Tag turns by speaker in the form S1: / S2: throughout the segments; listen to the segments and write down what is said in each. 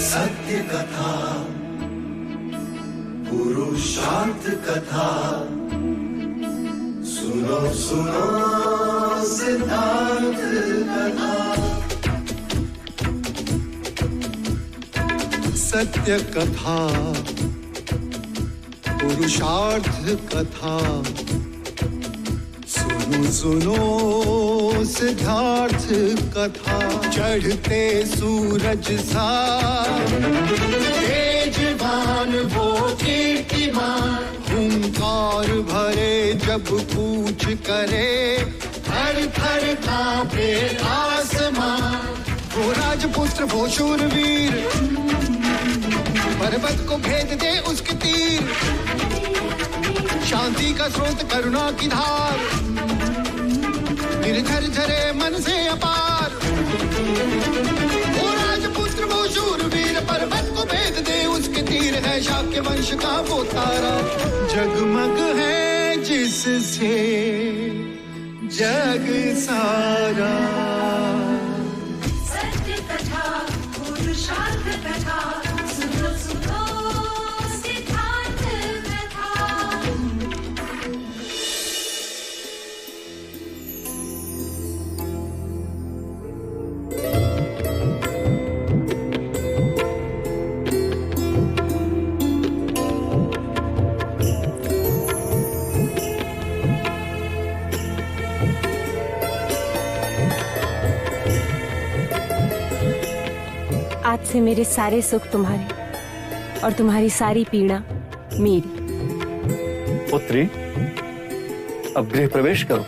S1: सत्य कथा, पुरुषार्थ कथा, सुनो सुनो सिद्धार्थ कथा। सत्य कथा, पुरुषार्थ कथा, सुनो सुनो सिद्धार्थ कथा। चढ़ते सूरज सा तेजवान वो कीर्तिमान, हुंकार भरे जब कूच करे, थर थर कांपे आसमान। वो राजपुत्र वो शूरवीर, पर्वत को भेद दे उसके तीर, शांति का स्रोत करुणा की धार, निर्झर झरे मन से अपार। वो राजपुत्र वो शूरवीर, पर्वत को भेद दे उसके तीर, है शाक्य वंश का वो तारा, जगमग है जिससे जग सारा।
S2: सत्य कथा, पुरुषार्थ कथा, सुनो सुनो सिद्धार्थ कथा।
S3: आज से मेरे सारे सुख तुम्हारे और तुम्हारी सारी पीड़ा मेरी।
S4: पुत्री, अब गृह प्रवेश करो।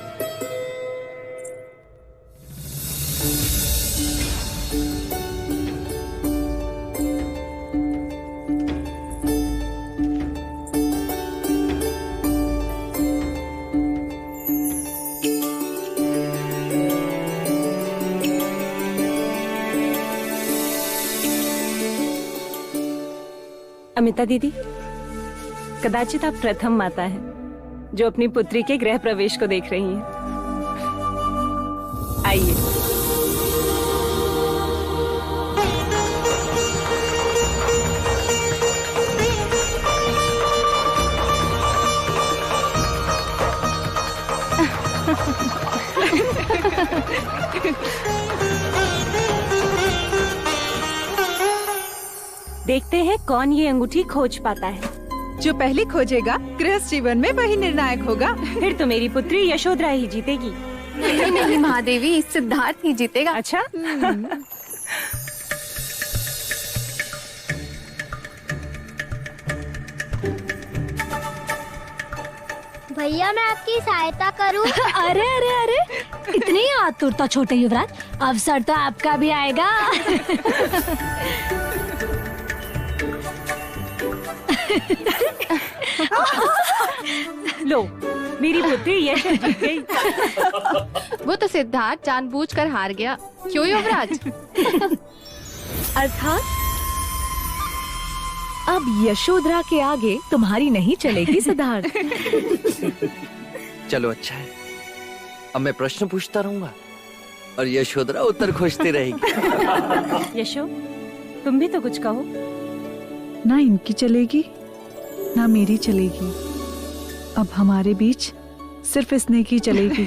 S3: अमिता दीदी, कदाचित आप प्रथम माता हैं जो अपनी पुत्री के गृह प्रवेश को देख रही हैं। आइए। देखते हैं कौन ये अंगूठी खोज पाता है।
S5: जो पहले खोजेगा गृहस्थ जीवन में वही निर्णायक होगा।
S3: फिर तो मेरी पुत्री यशोधरा ही जीतेगी।
S6: नहीं नहीं महादेवी, सिद्धार्थ ही जीतेगा।
S3: अच्छा।
S7: भैया मैं आपकी सहायता करूं?
S8: अरे अरे अरे, इतनी आतुरता छोटे युवराज, अवसर तो आपका भी आएगा।
S3: लो, मेरी पुत्री यशो जीत गई।
S6: वो तो सिद्धार्थ जानबूझकर हार गया, क्यों युवराज?
S8: अर्थात अब यशोधरा के आगे तुम्हारी नहीं चलेगी सिद्धार्थ।
S9: चलो अच्छा है, अब मैं प्रश्न पूछता रहूंगा और यशोधरा उत्तर खोजती रहेगी।
S3: यशो, तुम भी तो कुछ कहो।
S5: ना इनकी चलेगी ना मेरी चलेगी, अब हमारे बीच सिर्फ इसने की चलेगी।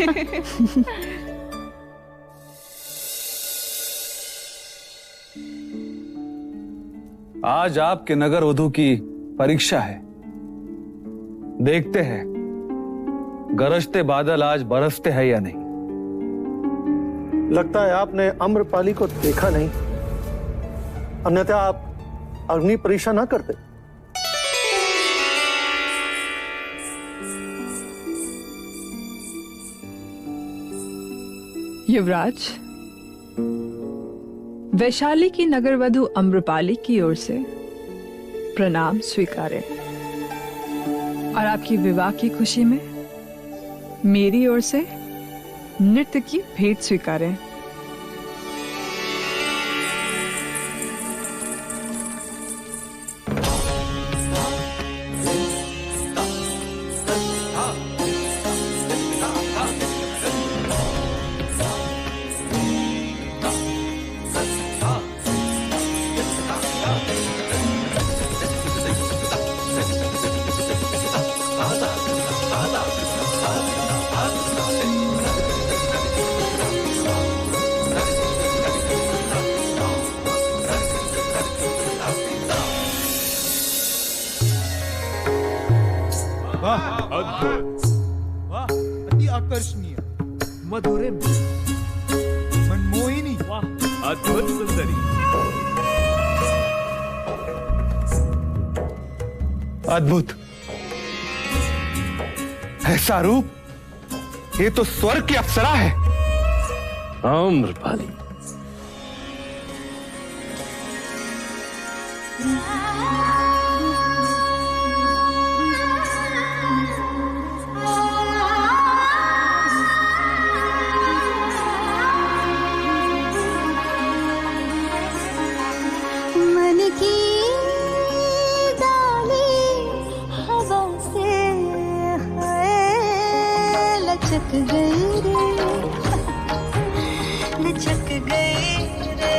S4: आज आपके नगर वधु की परीक्षा है। देखते हैं गरजते बादल आज बरसते हैं या नहीं।
S10: लगता है आपने अम्रपाली को देखा नहीं, अन्यथा आप अग्नि परीक्षा ना करते।
S5: युवराज, वैशाली की नगरवधु अम्रपाली की ओर से प्रणाम स्वीकारें और आपकी विवाह की खुशी में मेरी ओर से नृत्य की भेंट स्वीकारें।
S11: अद्भुत, वाह, अति आकर्षणीय, मधुर, मनमोहिनी, वाह, अद्भुत सुंदरी,
S4: अद्भुत, ऐसा रूप, ये तो स्वर्ग की अप्सरा है।
S12: आम्रपाली,
S2: मन की डाली हवा से लचक गई रे, लचक गई रे,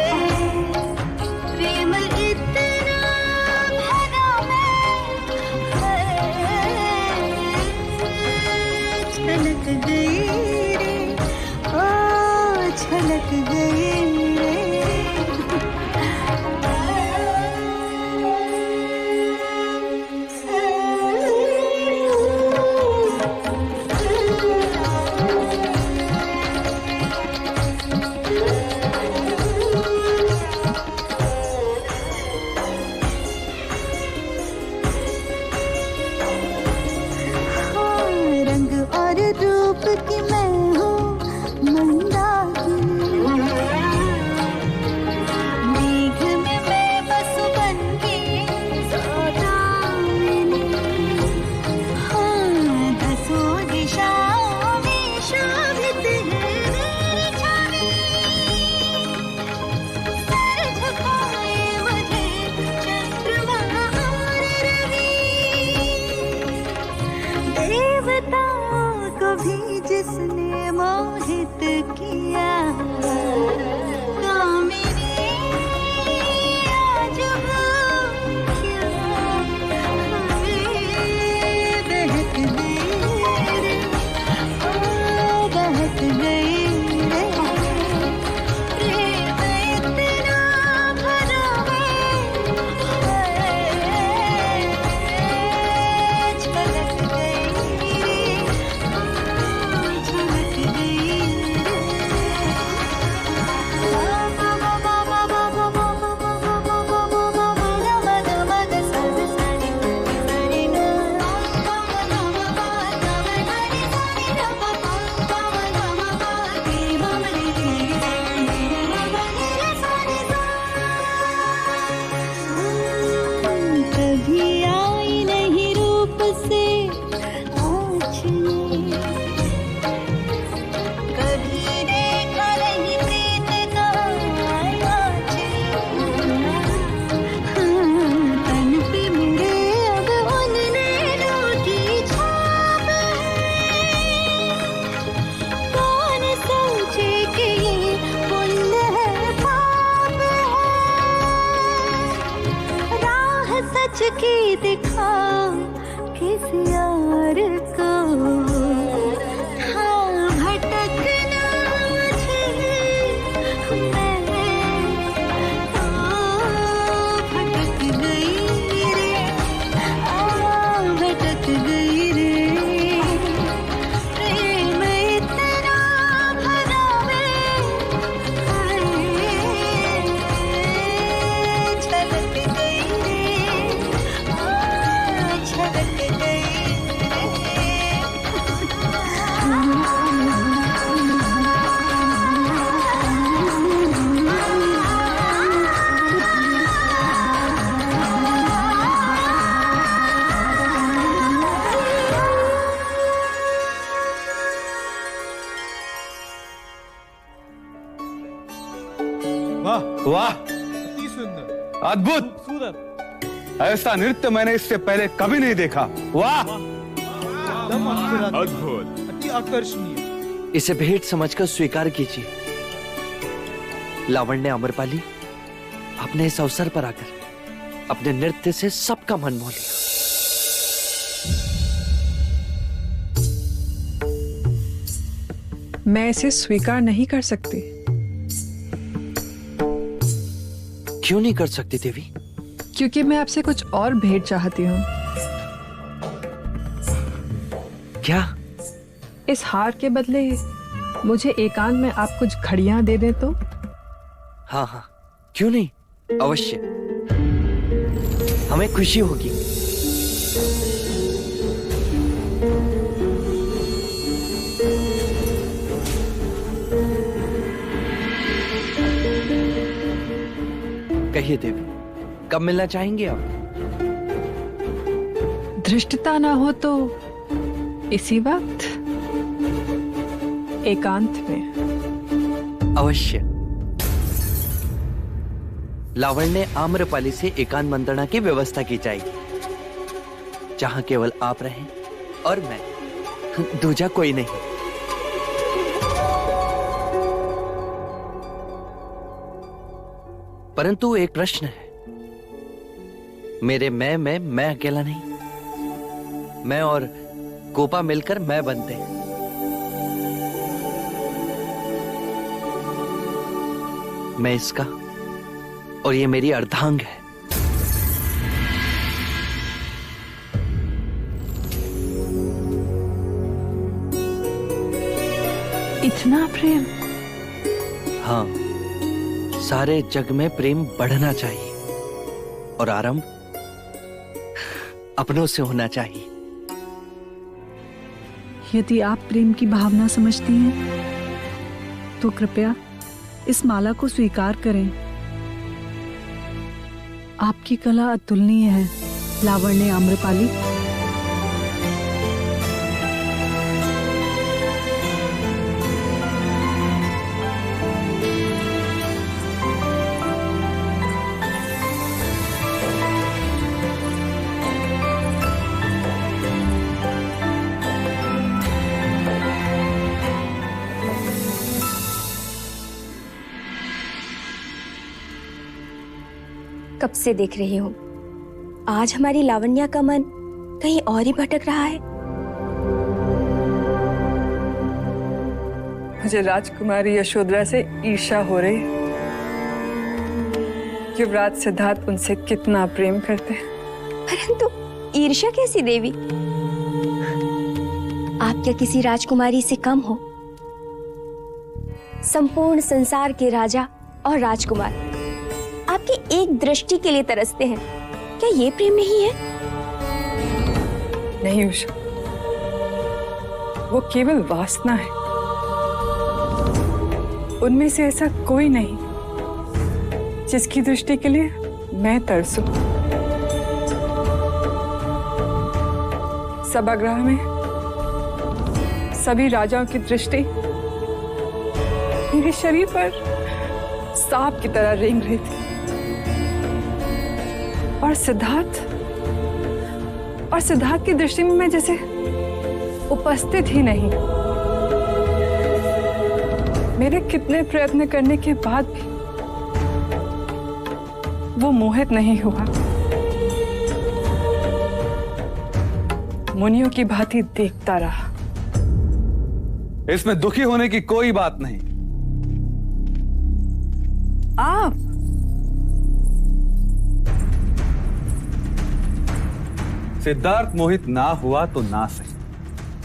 S2: प्रेम इतना भरा मैं, छलक गई रे, ओ छलक गई रे। रंग और रूप की मैं हूँ मंदाकिनी, मेघ में मैं बस बन के सौदामिनी, हाँ दसों दिशाओं में शोभित है मेरी छवि, सर झुकाए मुझे चंद्रमा और रवि, देवताओं को भी जिसने मोहित किया, कामिनी आज वो क्या हमें बहक गई रे, ओ बहक गई रे, प्रेम इतना भरा मैं, छलक गई रे, छलक गई कभी आई नहीं रूप से आँचने, कभी देखा नहीं प्रीत का आँचल, तन पे मेरे अब उन नैनों की छाप है, कौन सोचे कि ये पुण्य है पाप है, राह सच की दिखा किसी और को, हाँ भटकना मुझे मैं, ओ भटक गई रे, आ भटक गई रे, प्रेम इतना भरा मैं, छलक गई रे, ओ छलक गई
S11: वाह,
S4: वाह,
S11: अति सुंदर,
S4: अद्भुत,
S11: खूबसूरत,
S4: ऐसा नृत्य मैंने इससे पहले कभी नहीं देखा। वाह,
S11: एकदम अद्भुत, अति आकर्षणीय,
S9: इसे भेंट समझकर स्वीकार कीजिए। लावण्य अमरपाली, आपने इस अवसर पर आकर अपने नृत्य से सबका मन मोह लिया।
S5: मैं इसे स्वीकार नहीं कर सकती।
S9: क्यों नहीं कर सकती देवी?
S5: क्योंकि मैं आपसे कुछ और भेंट चाहती हूँ।
S9: क्या?
S5: इस हार के बदले मुझे एकांत में आप कुछ घड़ियां दे दे तो?
S9: हाँ हाँ, क्यों नहीं, अवश्य। हमें खुशी होगी। कहिए देवी, कब मिलना चाहेंगे आप?
S5: धृष्टता ना हो तो इसी वक्त, एकांत में।
S9: अवश्य। लावण्य आम्रपाली से एकांत मंत्रणा की व्यवस्था की जाएगी, जहां केवल आप रहें और मैं, दूजा कोई नहीं। परंतु एक प्रश्न है। मेरे मैं अकेला नहीं। मैं और गोपा मिलकर मैं बनते हैं। मैं इसका और ये मेरी अर्धांग है।
S5: इतना प्रेम?
S9: हाँ, सारे जग में प्रेम बढ़ना चाहिए और आरंभ अपनों से होना चाहिए।
S12: यदि आप प्रेम की भावना समझती हैं, तो कृपया इस माला को स्वीकार करें। आपकी कला अतुलनीय है, लावण्य आम्रपाली।
S13: कब से देख रही हूँ, आज हमारी लावण्या का मन कहीं और ही भटक रहा है।
S5: मुझे राजकुमारी यशोधरा से ईर्ष्या हो रही है। युवराज सिद्धार्थ उनसे कितना प्रेम करते हैं।
S13: परंतु ईर्ष्या कैसी देवी? आप क्या किसी राजकुमारी से कम हो? संपूर्ण संसार के राजा और राजकुमार आपकी एक दृष्टि के लिए तरसते हैं। क्या ये प्रेम नहीं है?
S5: नहीं उषा, वो केवल वासना है। उनमें से ऐसा कोई नहीं जिसकी दृष्टि के लिए मैं तरसूं। सभागृह में सभी राजाओं की दृष्टि मेरे शरीर पर सांप की तरह रेंग रही थी, और सिद्धार्थ की दृष्टि में मैं जैसे उपस्थित ही नहीं। मेरे कितने प्रयत्न करने के बाद भी वो मोहित नहीं हुआ। मुनियों की भांति देखता रहा।
S4: इसमें दुखी होने की कोई बात नहीं।
S5: आप
S4: सिद्धार्थ मोहित ना हुआ तो ना सही,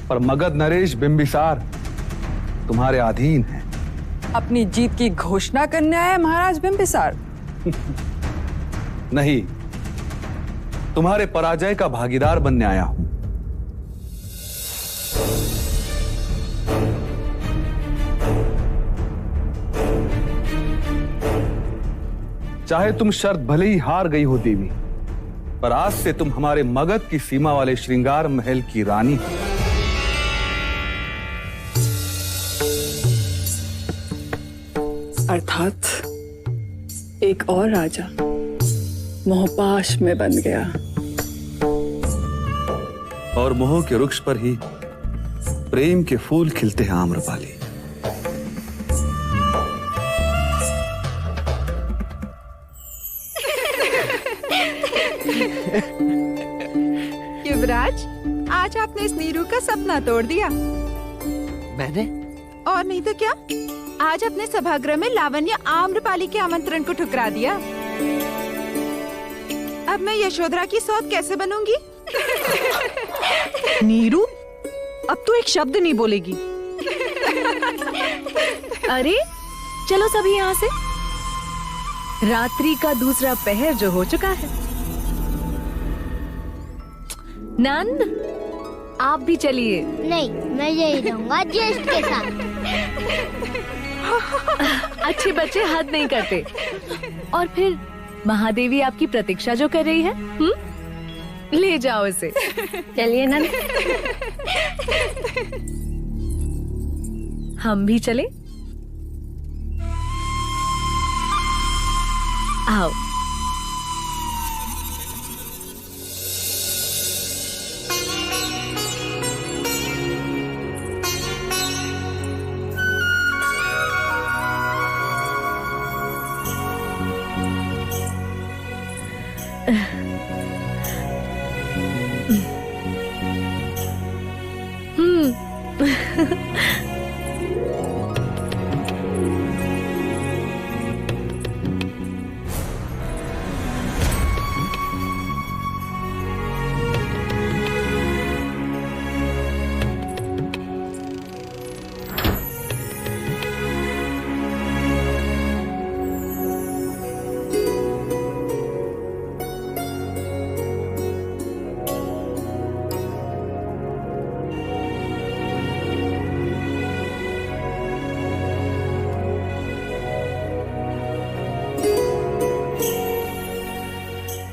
S4: पर मगध नरेश बिंबिसार तुम्हारे अधीन है।
S5: अपनी जीत की घोषणा करने आया महाराज बिंबिसार?
S4: नहीं, तुम्हारे पराजय का भागीदार बनने आया हूं। चाहे तुम शर्त भले ही हार गई हो देवी, पर आज से तुम हमारे मगध की सीमा वाले श्रृंगार महल की रानी हो।
S5: अर्थात एक और राजा मोहपाश में बन गया।
S4: और मोह के वृक्ष पर ही प्रेम के फूल खिलते हैं आम्रपाली।
S14: युवराज, आज आपने इस नीरू का सपना तोड़ दिया।
S9: मैंने?
S14: और नहीं तो क्या, आज अपने सभागृह में लावण्य आम्रपाली के आमंत्रण को ठुकरा दिया। अब मैं यशोधरा की सौत कैसे बनूंगी?
S12: नीरू, अब तू एक शब्द नहीं बोलेगी।
S15: अरे चलो सभी यहाँ से, रात्रि का दूसरा पहर जो हो चुका है। नंद, आप भी चलिए।
S7: नहीं, मैं यही रहूंगा ज्येष्ठ के साथ।
S15: अच्छे बच्चे हद नहीं करते। और फिर महादेवी आपकी प्रतीक्षा जो कर रही है, ले जाओ इसे।
S8: चलिए नंद।
S15: हम भी चले। आओ।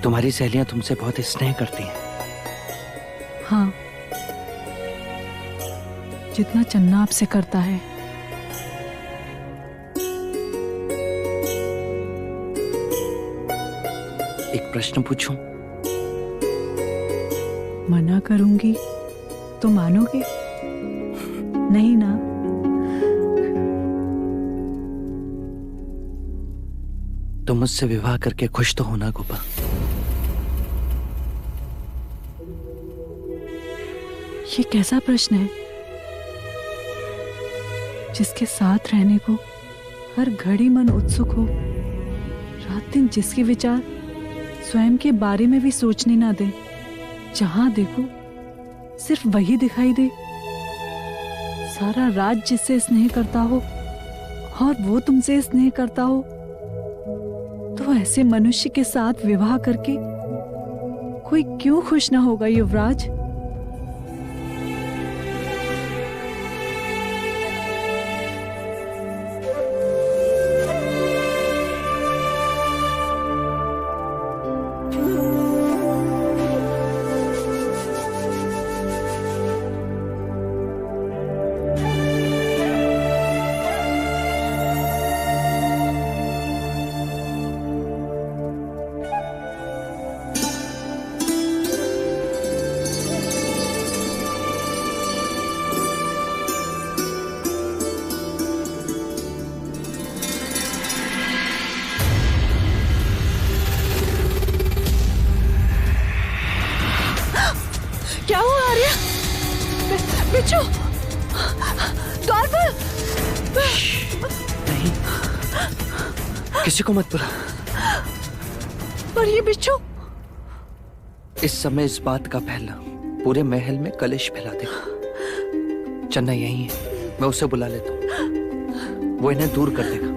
S9: तुम्हारी सहेलियां तुमसे बहुत स्नेह करती हैं।
S12: हाँ, जितना चन्ना आपसे करता है।
S9: एक प्रश्न पूछूं?
S12: मना करूंगी तो मानोगे? नहीं ना?
S9: तुम मुझसे विवाह करके खुश तो होना गोपा?
S12: ये कैसा प्रश्न है? जिसके साथ रहने को हर घड़ी मन उत्सुक हो, रात दिन जिसके विचार स्वयं के बारे में भी सोचने ना दे, जहां देखो सिर्फ वही दिखाई दे, सारा राज जिससे स्नेह करता हो और वो तुमसे स्नेह करता हो, तो ऐसे मनुष्य के साथ विवाह करके कोई क्यों खुश ना होगा युवराज? क्या हुआ आर्या? बिच्छू, द्वार पर।
S9: नहीं, किसी को मत बुला।
S12: पर ये बिच्छू?
S9: इस समय इस बात का फैलना पूरे महल में कलेश फैला देगा। चन्ना यही है, मैं उसे बुला लेता हूँ, वो इन्हें दूर कर देगा।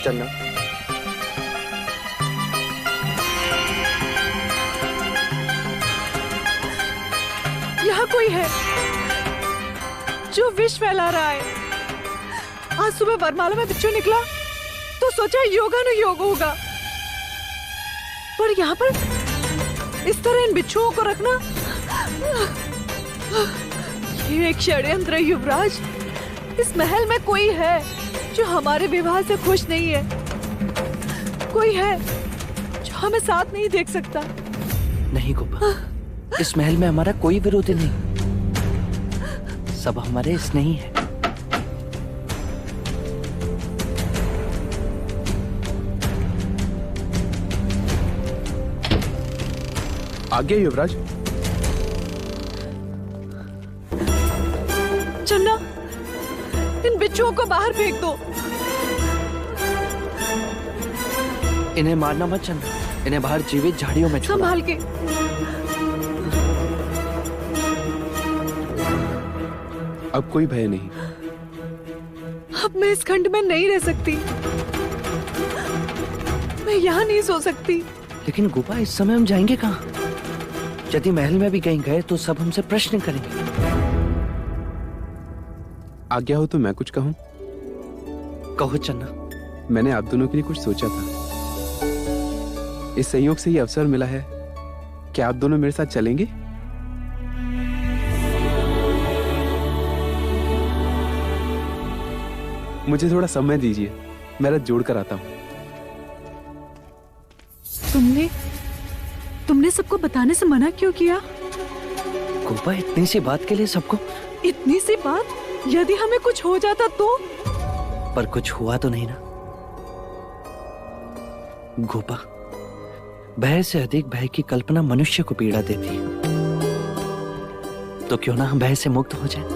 S9: चन्ना,
S12: यहाँ कोई है जो विष फैला रहा है। आज सुबह वरमाला में बिच्छू निकला तो सोचा योगानुयोग होगा, पर यहाँ पर इस तरह इन बिच्छुओं को रखना, ये एक षड्यंत्र है युवराज। इस महल में कोई है जो हमारे विवाह से खुश नहीं है, कोई है जो हमें साथ नहीं देख सकता।
S9: नहीं गोपा, इस महल में हमारा कोई विरोधी नहीं, सब हमारे स्नेही हैं।
S11: आगे युवराज।
S12: चन्ना, इन बिच्छुओं को बाहर फेंक दो।
S9: इन्हें मारना मत चन्ना, इन्हें बाहर जीवित झाड़ियों में छोड़ा।
S12: संभाल के।
S11: अब कोई भय नहीं।
S12: अब मैं इस खंड में नहीं रह सकती, मैं यहाँ नहीं सो सकती।
S9: लेकिन गोपा, इस समय हम जाएंगे कहाँ? यदि महल में भी कहीं गए तो सब हमसे प्रश्न करेंगे।
S11: आज्ञा हो तो मैं कुछ कहूँ?
S9: कहो चन्ना।
S11: मैंने आप दोनों के लिए कुछ सोचा था। इस संयोग से ये अवसर मिला है, क्या आप दोनों मेरे साथ चलेंगे? मुझे थोड़ा समय दीजिए, मैं रथ जोड़ कर आता हूँ।
S12: तुमने सबको बताने से मना क्यों किया?
S9: गोपा, इतनी सी बात के लिए सबको?
S12: इतनी सी बात? यदि हमें कुछ हो जाता तो?
S9: पर कुछ हुआ तो नहीं ना गोपा। भय से अधिक भय की कल्पना मनुष्य को पीड़ा देती है, तो क्यों ना हम भय से मुक्त हो जाएं?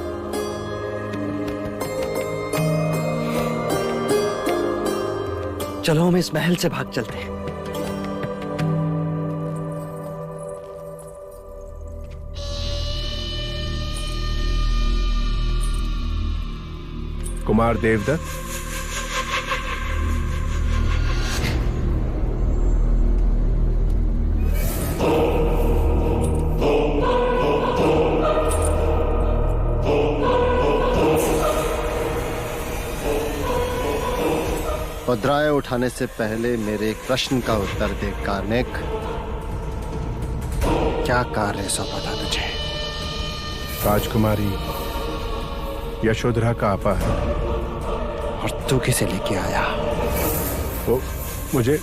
S9: चलो हम इस महल से भाग चलते हैं।
S11: कुमार देवदत्त,
S10: मुद्राएं उठाने से पहले मेरे एक प्रश्न का उत्तर दे कार्निक। क्या कार्य सौंपा था तुझे?
S11: राजकुमारी यशोधरा का अपहरण।
S10: और तू किसे लेके आया?
S11: वो मुझे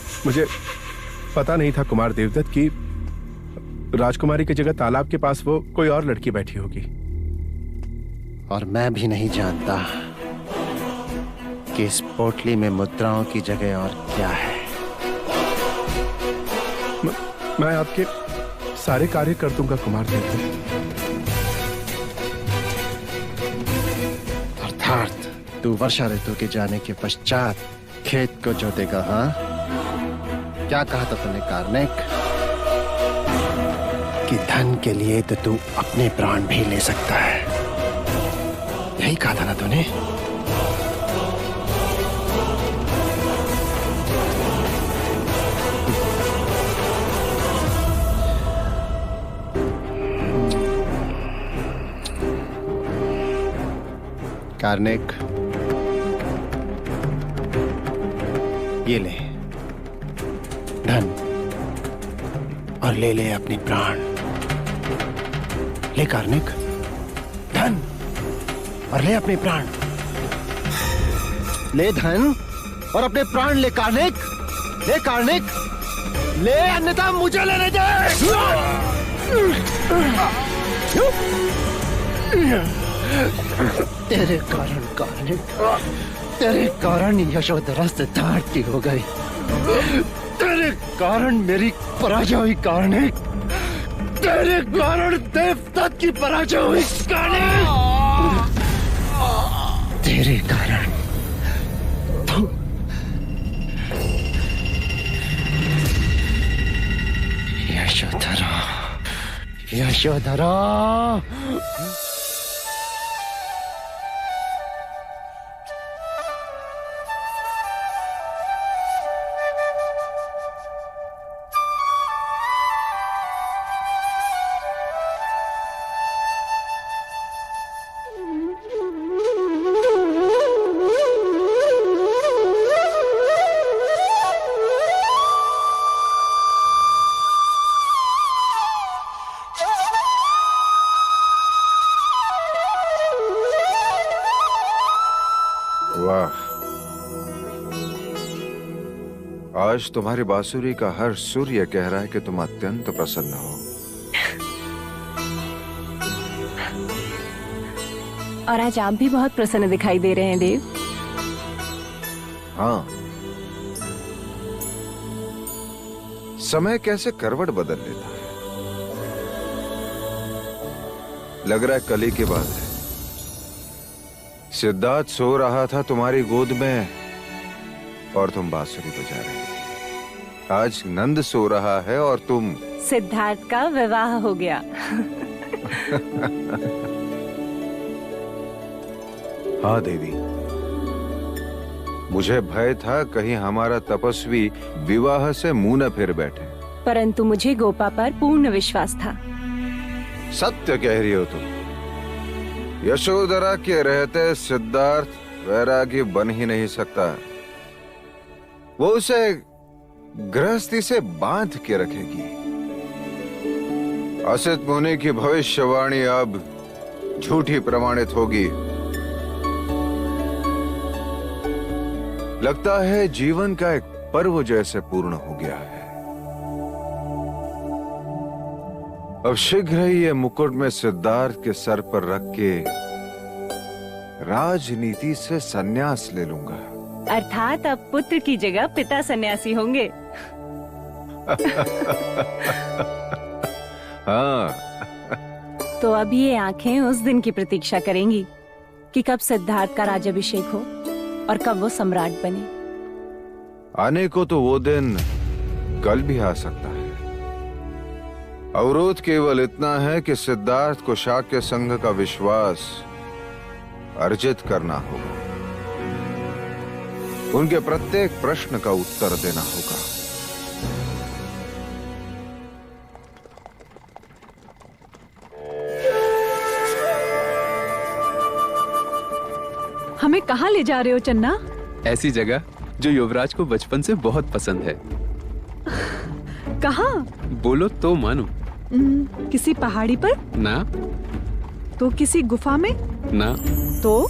S11: पता नहीं था कुमार देवदत्त की राजकुमारी की जगह तालाब के पास वो कोई और लड़की बैठी होगी।
S10: और मैं भी नहीं जानता कि इस पोटली में मुद्राओं की जगह और क्या है।
S11: मैं आपके सारे कार्य कर दूंगा कुमार देवदत्त।
S10: अर्थात तू वर्षा ऋतु के जाने के पश्चात खेत को जोतेगा, हाँ? क्या कहा था तूने कार्निक? कि धन के लिए तो तू अपने प्राण भी ले सकता है, यही कहा था ना तूने? कार्निक, ये ले धन और ले ले अपनी प्राण। ले कार्निक, धन और ले अपने प्राण। ले धन और अपने प्राण ले कार्निक। ले कार्निक, ले, अन्यथा मुझे लेने दे। तेरे कारण कार्निक, तेरे कारण यशोधरा सिद्धार्थ की हो गई। तेरे कारण मेरी पराजय हुई कार्निक। तेरे कारण देवदत्त की पराजय हुई कार्निक। तेरे कारण यशोधरा, यशोधरा।
S16: आज तुम्हारी बांसुरी का हर सुर यह कह रहा है कि तुम अत्यंत प्रसन्न हो।
S3: और आज आप भी बहुत प्रसन्न दिखाई दे रहे हैं देव।
S16: हाँ, समय कैसे करवट बदल लेता है। लग रहा है कल ही की बात है, सिद्धार्थ सो रहा था तुम्हारी गोद में और तुम बांसुरी बजा रहे। आज नंद सो रहा है और तुम।
S3: सिद्धार्थ का विवाह हो गया।
S16: हाँ देवी, मुझे भय था कहीं हमारा तपस्वी विवाह से मुंह न फिर बैठे,
S3: परंतु मुझे गोपा पर पूर्ण विश्वास था।
S16: सत्य कह रही हो तुम। यशोधरा के रहते सिद्धार्थ वैरागी बन ही नहीं सकता। वो उसे गृहस्थी से बांध के रखेगी। असित मुनि की भविष्यवाणी अब झूठी प्रमाणित होगी। लगता है जीवन का एक पर्व जैसे पूर्ण हो गया है। अब शीघ्र ही ये मुकुट में सिद्धार्थ के सर पर रख के राजनीति से संन्यास ले लूंगा।
S3: अर्थात अब पुत्र की जगह पिता सन्यासी होंगे।
S16: हाँ।
S3: तो अब ये आंखें उस दिन की प्रतीक्षा करेंगी कि कब सिद्धार्थ का राज्याभिषेक हो और कब वो सम्राट बने।
S16: आने को तो वो दिन कल भी आ सकता है। अवरोध केवल इतना है कि सिद्धार्थ को शाक्य संघ का विश्वास अर्जित करना होगा। उनके प्रत्येक प्रश्न का उत्तर देना होगा।
S12: हमें कहाँ ले जा रहे हो चन्ना?
S17: ऐसी जगह जो युवराज को बचपन से बहुत पसंद है।
S12: कहाँ?
S17: बोलो तो मानो।
S12: किसी पहाड़ी पर?
S17: ना।
S12: तो किसी गुफा में?
S17: ना।
S12: तो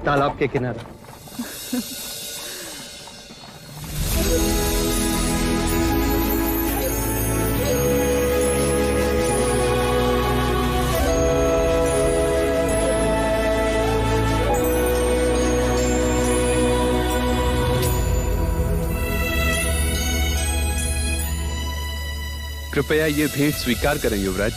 S10: तालाब के किनारे।
S17: कृपया ये भेंट स्वीकार करें युवराज।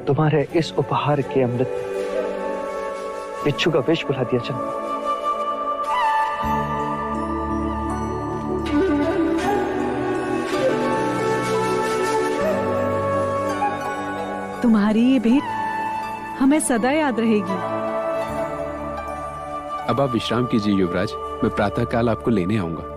S9: तुम्हारे इस उपहार के अमृत ने बिच्छू का विष बुला दिया चंदा।
S12: तुम्हारी ये भेंट हमें सदा याद रहेगी।
S17: अब आप विश्राम कीजिए युवराज, मैं प्रातःकाल आपको लेने आऊंगा।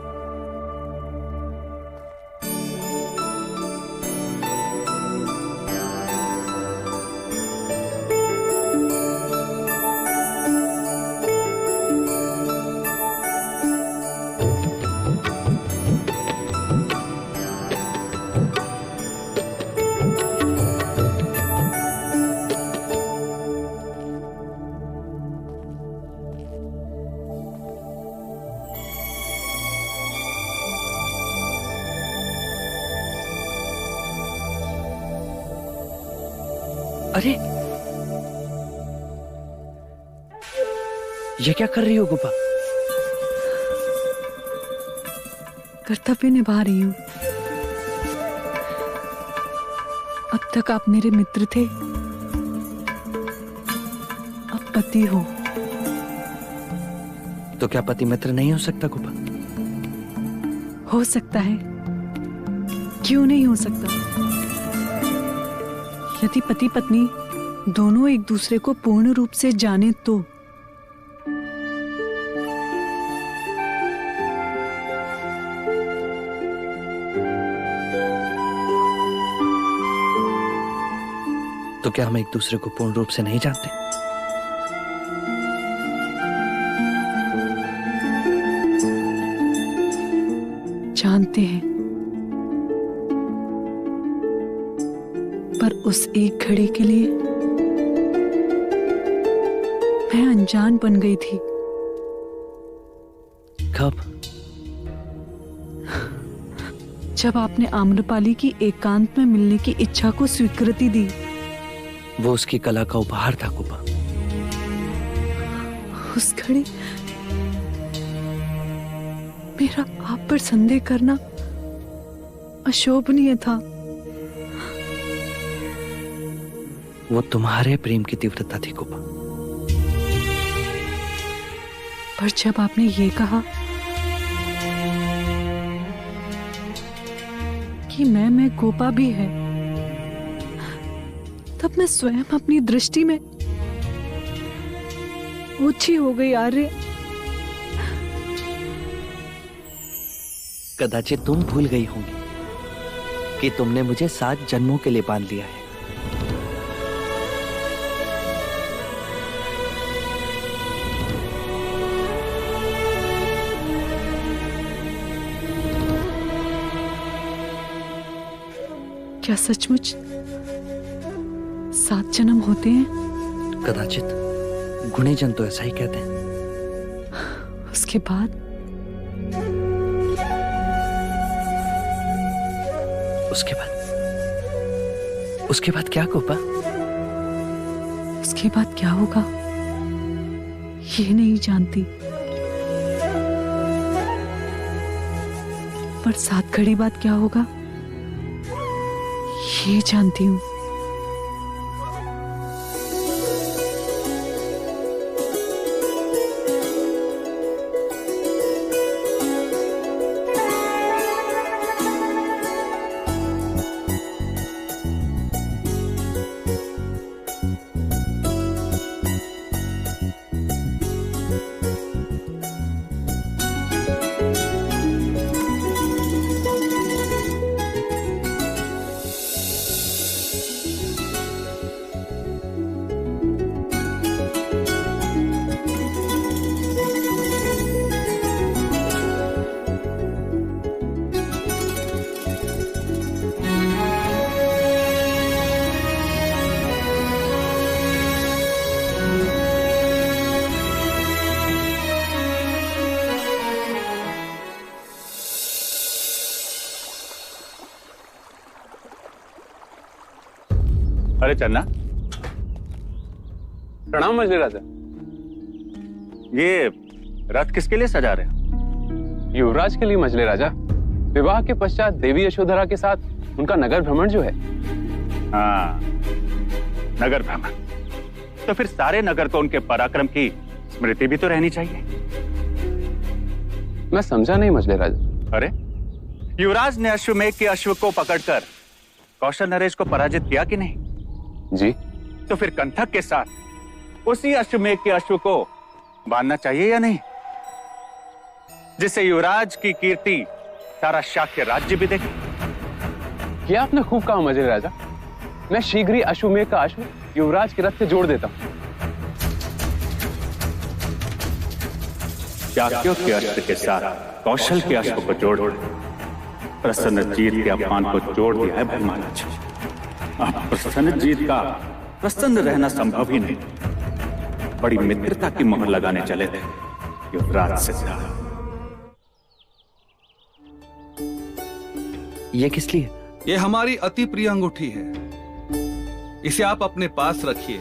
S9: अरे ये क्या कर रही हो गोपा?
S12: कर्तव्य निभा रही हूँ। अब तक आप मेरे मित्र थे, अब पति हो।
S9: तो क्या पति मित्र नहीं हो सकता गोपा?
S12: हो सकता है, क्यों नहीं हो सकता? यदि पति पत्नी दोनों एक दूसरे को पूर्ण रूप से जाने तो।
S9: तो क्या हम एक दूसरे को पूर्ण रूप से नहीं जानते?
S12: जानते हैं, पर उस एक घड़ी के लिए मैं अनजान बन गई थी।
S9: कब?
S12: जब आपने आम्रपाली की एकांत में मिलने की इच्छा को स्वीकृति दी।
S9: वो उसकी कला का उपहार था कुपा।
S12: उस घड़ी मेरा आप पर संदेह करना अशोभनीय था।
S9: वो तुम्हारे प्रेम की तीव्रता थी कुपा।
S12: पर जब आपने ये कहा कि मैं गोपा भी है, तब मैं स्वयं अपनी दृष्टि में ओछी हो गई आर्य।
S9: कदाचित तुम भूल गई होंगी कि तुमने मुझे 7 जन्मों के लिए बांध लिया है।
S12: क्या सचमुच 7 जन्म होते हैं?
S9: कदाचित गुणीजन तो ऐसा ही कहते हैं।
S12: उसके बाद
S9: उसके बाद क्या गोपा?
S12: उसके बाद क्या होगा ये नहीं जानती, पर 7 घड़ी बाद क्या होगा ये जानती हूँ।
S18: अरे चन्ना, प्रणाम मंजरी राजा। ये रथ किसके लिए सजा रहे हो?
S17: युवराज के लिए मंजरी राजा। विवाह के पश्चात देवी यशोधरा के साथ उनका नगर भ्रमण जो है।
S18: हाँ, नगर भ्रमण। तो फिर सारे नगर को उनके पराक्रम की स्मृति भी तो रहनी चाहिए।
S17: मैं समझा नहीं मंजरी राजा।
S18: अरे, युवराज ने अश्वमेघ के अश्व को पकड़कर कौशल नरेश को पराजित किया कि नहीं?
S17: जी।
S18: तो फिर कंथक के साथ उसी अश्वमेघ के अश्व को बांधना चाहिए या नहीं, जिससे युवराज की कीर्ति सारा शाक्य राज्य भी देखे।
S17: क्या आपने खूब कहा मंजरी राजा। मैं शीघ्र ही अश्वमेघ का अश्व युवराज के रथ से जोड़ देता हूं।
S18: शाक्यों के अश्व के साथ कौशल के अश्व को जोड़ प्रसन्नजीत के अपमान को जोड़ दिया है महाराज। अब प्रसन्नजीत का प्रसन्न रहना संभव ही नहीं। बड़ी मित्रता की मोहर लगाने चले थे युवराज सिद्धार्थ।
S9: ये किस लिए?
S4: ये हमारी अति प्रिय अंगूठी है। इसे आप अपने पास रखिए।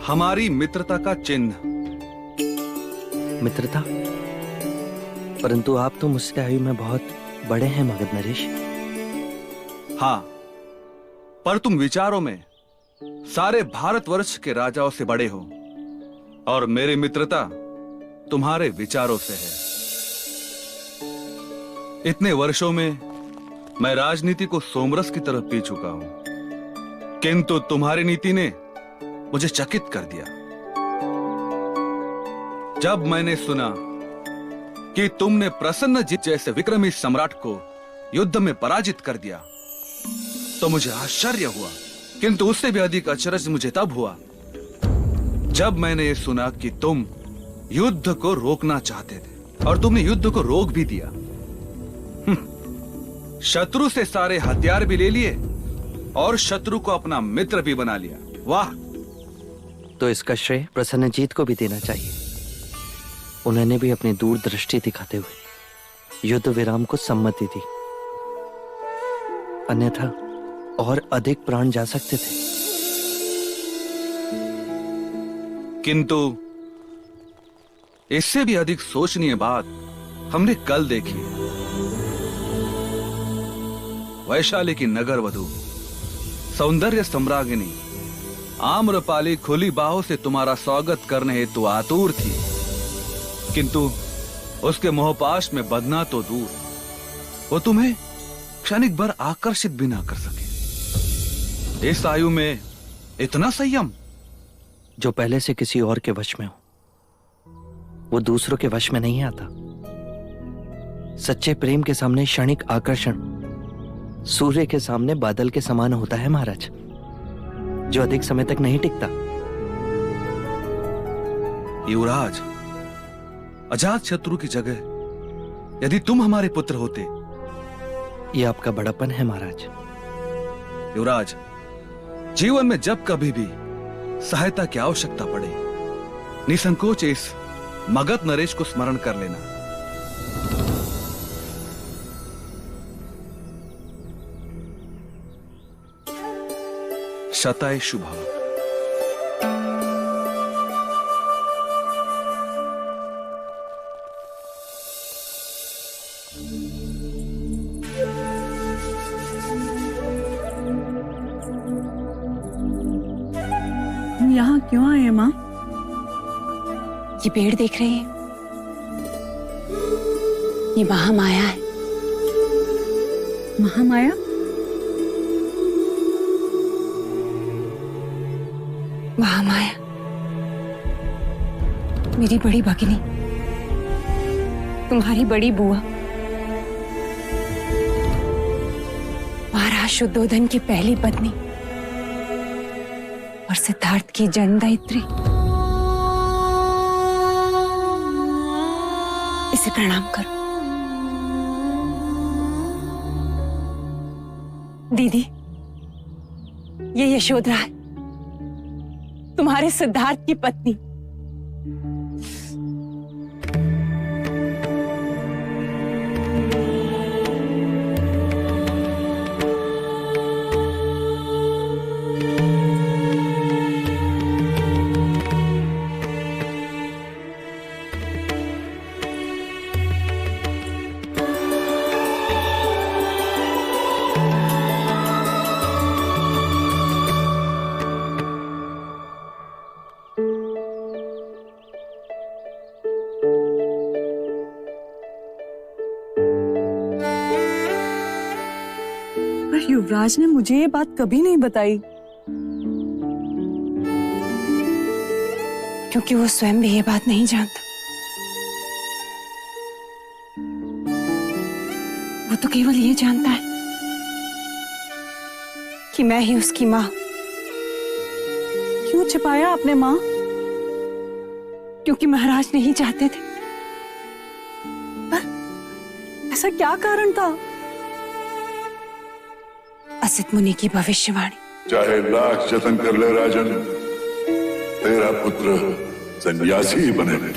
S4: हमारी मित्रता का चिन्ह।
S9: मित्रता? परंतु आप तो मुझसे आयु में बहुत बड़े हैं मगध नरेश।
S4: हाँ, पर तुम विचारों में सारे भारतवर्ष के राजाओं से बड़े हो, और मेरी मित्रता तुम्हारे विचारों से है। इतने वर्षों में मैं राजनीति को सोमरस की तरफ पी चुका हूं, किंतु तुम्हारी नीति ने मुझे चकित कर दिया। जब मैंने सुना कि तुमने प्रसन्नजीत जैसे विक्रमी सम्राट को युद्ध में पराजित कर दिया, तो मुझे आश्चर्य हुआ, किंतु उससे भी अधिक अचरज मुझे तब हुआ जब मैंने ये सुना कि तुम युद्ध को रोकना चाहते थे, और तुमने युद्ध को रोक भी दिया। शत्रु से सारे हथियार भी ले लिए और शत्रु को अपना मित्र भी बना लिया। वाह!
S9: तो इसका श्रेय प्रसन्नजीत को भी देना चाहिए। उन्होंने भी अपनी दूरदृष्टि दिखाते हुए युद्ध विराम को सम्मति दी, अन्यथा और अधिक प्राण जा सकते थे।
S4: किंतु इससे भी अधिक सोचनीय बात हमने कल देखी। वैशाली की नगर वधू सौंदर्य सम्राज्ञी आम्रपाली खुली बाहों से तुम्हारा स्वागत करने हेतु आतुर थी, किंतु उसके मोहपाश में बंधना तो दूर, वो तुम्हें क्षणिक भर आकर्षित भी ना कर सके। इस आयु में इतना संयम।
S9: जो पहले से किसी और के वश में हो वो दूसरों के वश में नहीं आता। सच्चे प्रेम के सामने क्षणिक आकर्षण सूर्य के सामने बादल के समान होता है महाराज, जो अधिक समय तक नहीं टिकता।
S4: युवराज, अजात शत्रु की जगह यदि तुम हमारे पुत्र होते।
S9: यह आपका बड़ापन है महाराज।
S4: युवराज, जीवन में जब कभी भी सहायता की आवश्यकता पड़े, निसंकोच इस मगध नरेश को स्मरण कर लेना। शताय शुभम।
S12: यहाँ क्यों आए हैं माँ?
S3: ये पेड़ देख रहे हैं? ये महामाया है।
S12: महामाया?
S3: महामाया मेरी बड़ी भगिनी, तुम्हारी बड़ी बुआ, महाराज शुद्धोधन की पहली पत्नी और सिद्धार्थ की जन्मदायित्री। इसे प्रणाम करो। दीदी, ये यशोधरा है, तुम्हारे सिद्धार्थ की पत्नी।
S12: युवराज ने मुझे ये बात कभी नहीं बताई।
S3: क्योंकि वो स्वयं भी ये बात नहीं जानता। वो तो केवल ये जानता है कि मैं ही उसकी माँ।
S12: क्यों छिपाया आपने माँ?
S3: क्योंकि महाराज नहीं चाहते थे।
S12: पर ऐसा क्या कारण था?
S3: असित मुनि की भविष्यवाणी।
S19: चाहे लाख जतन कर ले राजन, तेरा पुत्र सन्यासी ही बनेगा।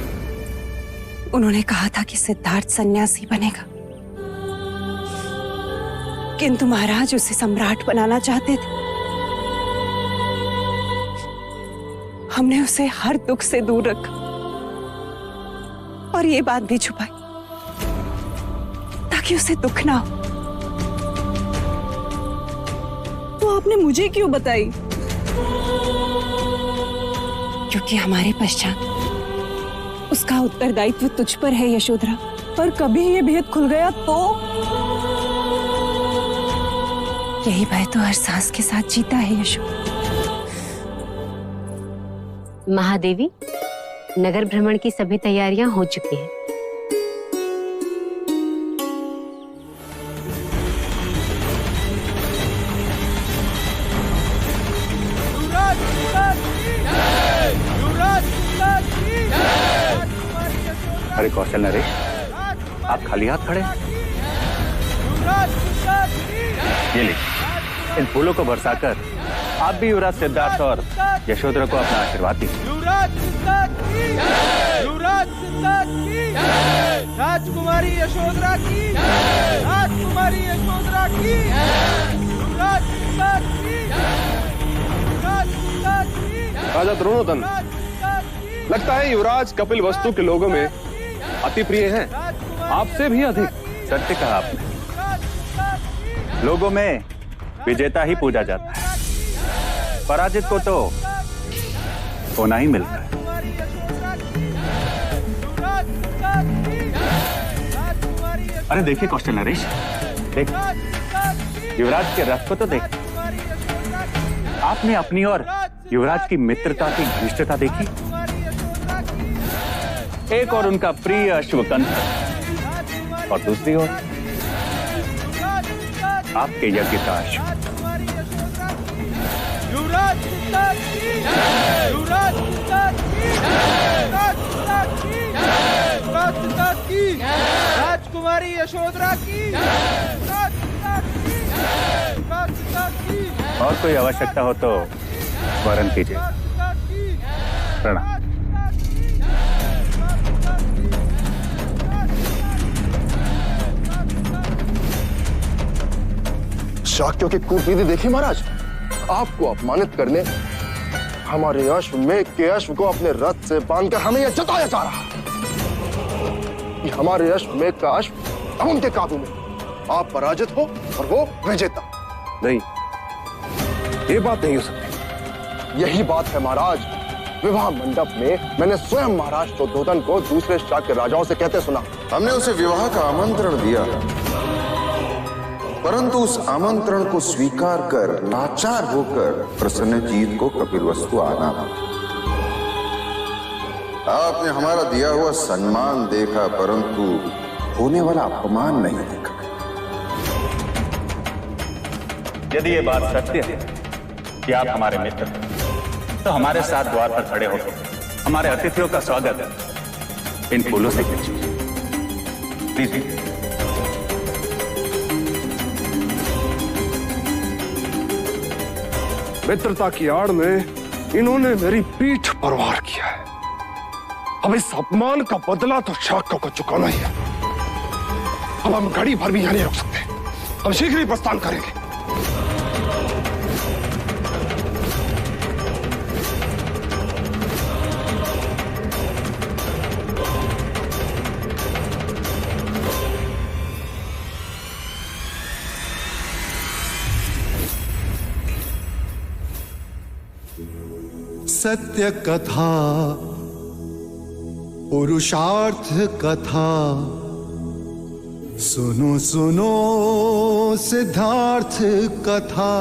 S3: उन्होंने कहा था कि सिद्धार्थ सन्यासी बनेगा, किंतु महाराज उसे सम्राट बनाना चाहते थे। हमने उसे हर दुख से दूर रखा और ये बात भी छुपाई ताकि उसे दुख ना हो।
S12: तो आपने मुझे क्यों बताई?
S3: क्योंकि हमारे पश्चात उसका उत्तरदायित्व तुझ पर है यशोधरा।
S12: पर कभी ये भेद खुल गया तो?
S3: यही भय तो हर सांस के साथ जीता है यशो।
S20: महादेवी, नगर भ्रमण की सभी तैयारियां हो चुकी हैं।
S18: अरे कौशल नरेश, आप खाली हाथ खड़े? ये ले, इन फूलों को बरसाकर आप भी युवराज सिद्धार्थ और यशोधरा को अपना आशीर्वाद दीजिए।
S1: राजकुमारी यशोधरा की, राजकुमारी यशोधरा की,
S17: राजा द्रोणोधन, लगता है युवराज कपिल वस्तु के लोगों में अति प्रिय हैं, आपसे भी अधिक।
S18: सत्य कहा आपने। लोगों में विजेता ही पूजा जाता है, पराजित को तो होना ही मिलता है। अरे देखिए कौशल नरेश, देख युवराज के रथ को तो देख। आपने अपनी और युवराज की मित्रता की घनिष्ठता देखी। एक और उनका प्रिय अश्वकंठ और दूसरी ओर आपके यज्ञ का अश्व।
S1: राजकुमारी यशोधरा की।
S18: और कोई आवश्यकता हो तो वरण कीजिए। प्रणाम।
S10: शाक्यों की कूटनीति देखी महाराज। आपको अपमानित करने हमारे अश्वमेघ के अश्व को अपने रथ से बांधकर हमें यह जताया जा रहा कि हमारे अश्वमेघ का अश्व अब उनके काबू में। आप पराजित हो और वो विजेता।
S17: नहीं, ये बात नहीं हो सकती।
S10: यही बात है महाराज। विवाह मंडप में मैंने स्वयं महाराज शुद्धोधन को दूसरे शाक्य राजाओं से कहते सुना।
S16: हमने उसे विवाह का आमंत्रण दिया, परंतु उस आमंत्रण को स्वीकार कर लाचार होकर प्रसन्नजीत को कपिलवस्तु आना। आपने हमारा दिया हुआ सम्मान देखा, परंतु होने वाला अपमान नहीं देखा।
S18: यदि ये बात सत्य है कि आप हमारे मित्र हैं, तो हमारे साथ द्वार पर खड़े होकर हमारे अतिथियों का स्वागत इन फूलों से कीजिए। प्लीज।
S10: मित्रता की आड़ में इन्होंने मेरी पीठ पर वार किया है। अब इस अपमान का बदला तो शाक्यों को चुकाना ही है। अब हम घड़ी भर भी यहां नहीं रुक सकते। हम शीघ्र ही प्रस्थान करेंगे।
S1: सत्य कथा, पुरुषार्थ कथा, सुनो सुनो सिद्धार्थ कथा।